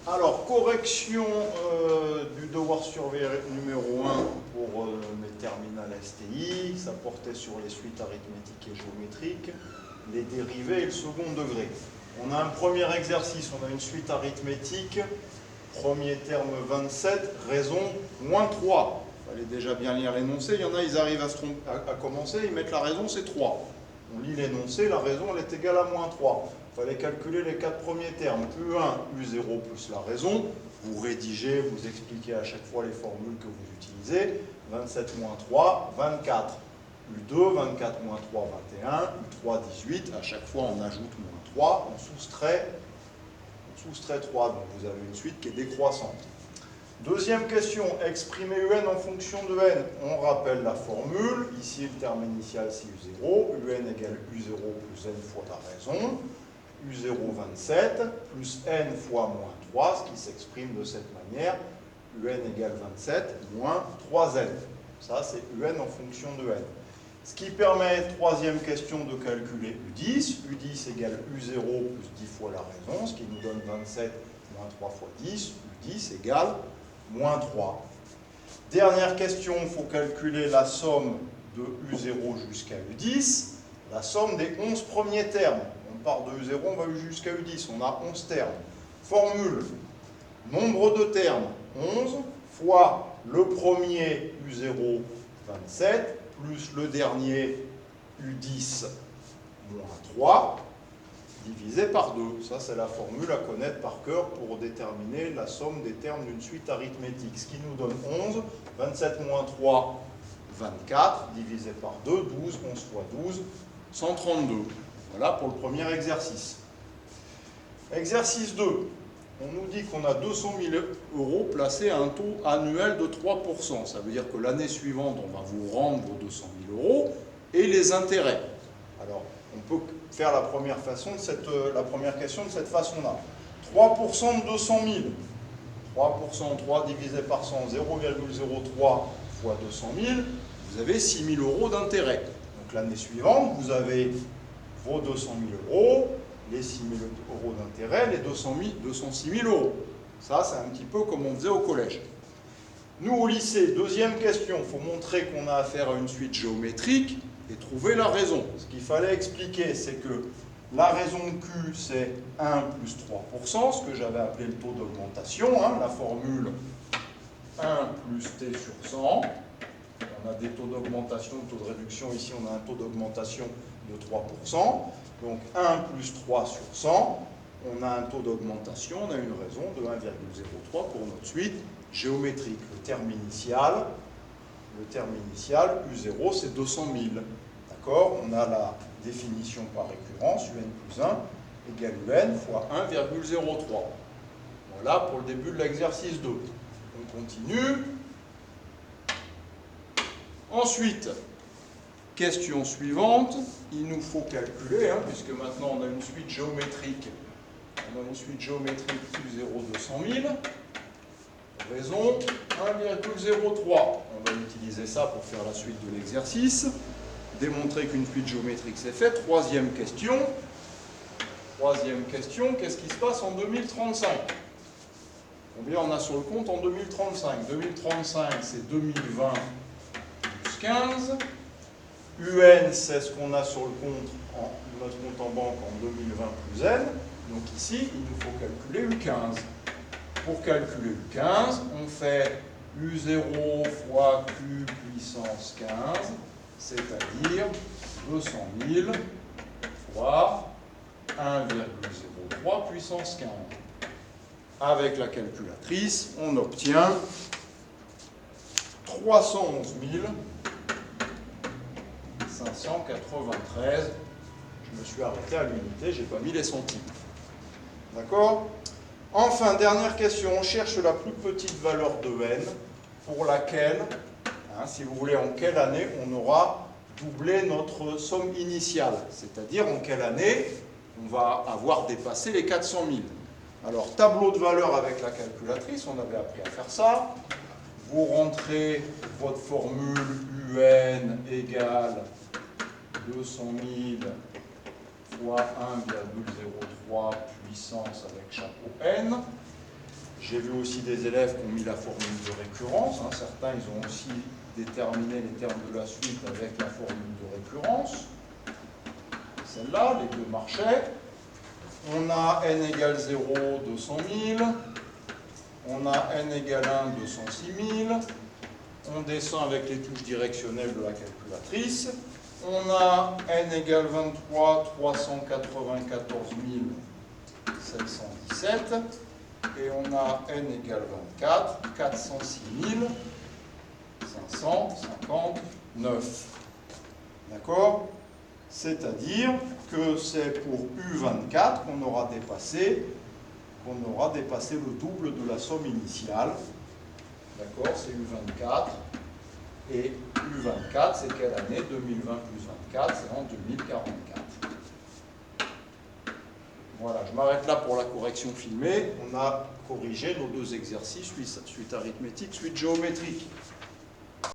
Alors, correction du devoir surveillé numéro 1 pour mes terminales STI. Ça portait sur les suites arithmétiques et géométriques, les dérivés et le second degré. On a un premier exercice, on a une suite arithmétique. Premier terme 27, raison moins 3. Il fallait déjà bien lire l'énoncé. Il y en a, ils arrivent à commencer, ils mettent la raison, c'est 3. On lit l'énoncé, la raison, elle est égale à moins 3. Il fallait calculer les 4 premiers termes. U1, U0 plus la raison. Vous rédigez, vous expliquez à chaque fois les formules que vous utilisez. 27 moins 3, 24. U2, 24 moins 3, 21. U3, 18. À chaque fois, on ajoute moins 3. On soustrait 3. Donc vous avez une suite qui est décroissante. Deuxième question, exprimer UN en fonction de n. On rappelle la formule. Ici, le terme initial, c'est U0. UN égale U0 plus n fois la raison. U0, 27, plus n fois moins 3, ce qui s'exprime de cette manière. UN égale 27, moins 3n. Ça, c'est UN en fonction de n. Ce qui permet, troisième question, de calculer U10. U10 égale U0 plus 10 fois la raison, ce qui nous donne 27 moins 3 fois 10. U10 égale moins 3. Dernière question, il faut calculer la somme de U0 jusqu'à U10, la somme des 11 premiers termes. On part de U0, on va jusqu'à U10, on a 11 termes. Formule, nombre de termes, 11, fois le premier U0, 27, plus le dernier U10, moins 3, divisé par 2. Ça, c'est la formule à connaître par cœur pour déterminer la somme des termes d'une suite arithmétique. Ce qui nous donne 11, 27 moins 3, 24, divisé par 2, 12, 11 fois 12, 132. Voilà pour le premier exercice. Exercice 2. On nous dit qu'on a 200 000 € placés à un taux annuel de 3%. Ça veut dire que l'année suivante, on va vous rendre vos 200 000 € et les intérêts. Alors, on peut faire la première question de cette façon-là. 3% de 200 000. 3%, 3 divisé par 100, 0,03 fois 200 000. Vous avez 6 000 € d'intérêt. Donc l'année suivante, vous avez vos 200 000 €, les 6 000 € d'intérêt, les 206 000 €. Ça, c'est un petit peu comme on faisait au collège. Nous, au lycée, deuxième question, il faut montrer qu'on a affaire à une suite géométrique et trouver la raison. Ce qu'il fallait expliquer, c'est que la raison de Q, c'est 1 plus 3%, ce que j'avais appelé le taux d'augmentation, la formule 1 plus T sur 100. On a des taux d'augmentation, taux de réduction. Ici, on a un taux d'augmentation de 3%. Donc 1 plus 3 sur 100, on a un taux d'augmentation, on a une raison de 1,03 pour notre suite géométrique. Le terme initial, U0, c'est 200 000. D'accord? On a la définition par récurrence, UN plus 1 égale UN fois 1,03. Voilà pour le début de l'exercice 2. On continue. Ensuite, question suivante, il nous faut calculer, puisque maintenant on a une suite géométrique. On a une suite géométrique U0 200 000. Raison 1,03. On va utiliser ça pour faire la suite de l'exercice. Démontrer qu'une suite géométrique c'est fait. Troisième question, qu'est-ce qui se passe en 2035? Combien on a sur le compte en 2035? 2035, c'est 2020 plus 15. UN, c'est ce qu'on a sur le compte, notre compte en banque en 2020 plus N. Donc ici, il nous faut calculer U15. Pour calculer U15, on fait U0 fois Q puissance 15, c'est-à-dire 200 000 fois 1,03 puissance 15. Avec la calculatrice, on obtient 311 593. Je me suis arrêté à l'unité, je n'ai pas mis les centimes. D'accord? Enfin, dernière question, on cherche la plus petite valeur de n pour laquelle, si vous voulez, en quelle année on aura doublé notre somme initiale. C'est-à-dire en quelle année on va avoir dépassé les 400 000. Alors, tableau de valeur avec la calculatrice, on avait appris à faire ça. Vous rentrez votre formule UN égale 200 000 fois 1,03 puissance avec chapeau n. J'ai vu aussi des élèves qui ont mis la formule de récurrence. Hein. Certains, ils ont aussi déterminé les termes de la suite avec la formule de récurrence. Celle-là, les deux marchaient. On a n égale 0, 200 000. On a n égale 1, 206 000. On descend avec les touches directionnelles de la calculatrice. On a n égale 23, 394 717. Et on a n égale 24, 406 559. D'accord? C'est-à-dire que c'est pour U24 qu'on aura dépassé le double de la somme initiale. D'accord? C'est U24. Et U24, c'est quelle année? 2020 plus 24, c'est en 2044. Voilà, je m'arrête là pour la correction filmée. On a corrigé nos deux exercices, suite arithmétique, suite géométrique.